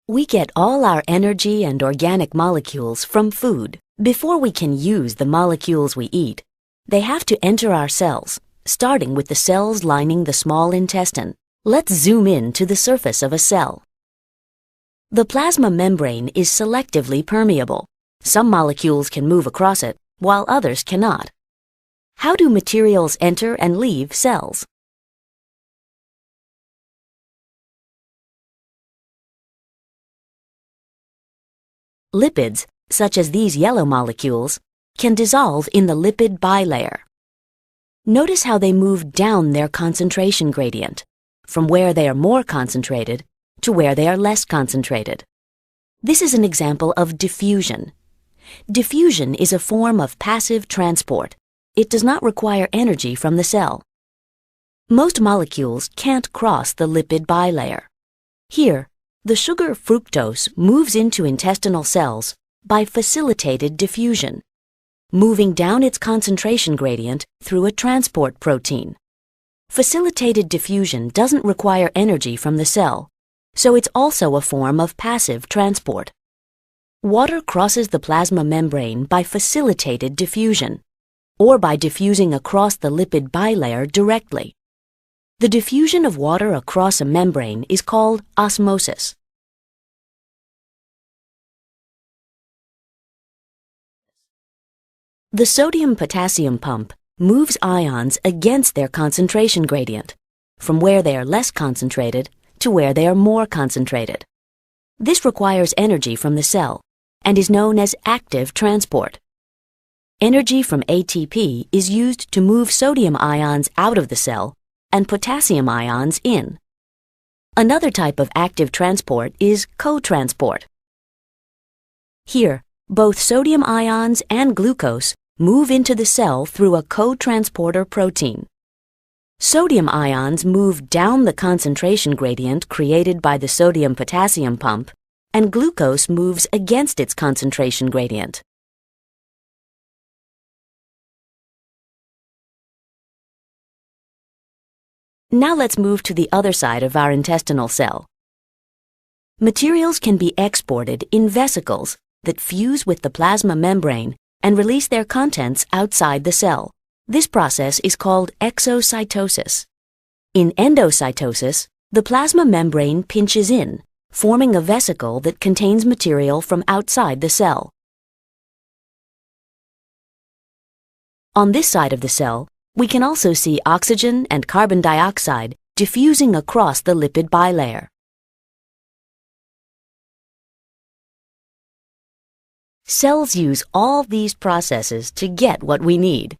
We get all our energy and organic molecules from food. Before we can use the molecules we eat, they have to enter our cells, starting with the cells lining the small intestine. Let's zoom in to the surface of a cell. The plasma membrane is selectively permeable. Some molecules can move across it, while others cannot. How do materials enter and leave cells? Lipids, such as these yellow molecules, can dissolve in the lipid bilayer. Notice how they move down their concentration gradient, from where they are more concentrated to where they are less concentrated. This is an example of diffusion. Diffusion is a form of passive transport. It does not require energy from the cell. Most molecules can't cross the lipid bilayer. Here, the sugar fructose moves into intestinal cells by facilitated diffusion, moving down its concentration gradient through a transport protein. Facilitated diffusion doesn't require energy from the cell, so it's also a form of passive transport. Water crosses the plasma membrane by facilitated diffusion, or by diffusing across the lipid bilayer directly. The diffusion of water across a membrane is called osmosis. The sodium-potassium pump moves ions against their concentration gradient, from where they are less concentrated to where they are more concentrated. This requires energy from the cell and is known as active transport. Energy from ATP is used to move sodium ions out of the cell and potassium ions in. Another type of active transport is co-transport. Here, both sodium ions and glucose move into the cell through a co-transporter protein. Sodium ions move down the concentration gradient created by the sodium-potassium pump, and glucose moves against its concentration gradient. Now let's move to the other side of our intestinal cell. Materials can be exported in vesicles that fuse with the plasma membrane and release their contents outside the cell. This process is called exocytosis. In endocytosis, the plasma membrane pinches in, forming a vesicle that contains material from outside the cell. On this side of the cell, we can also see oxygen and carbon dioxide diffusing across the lipid bilayer. Cells use all these processes to get what we need.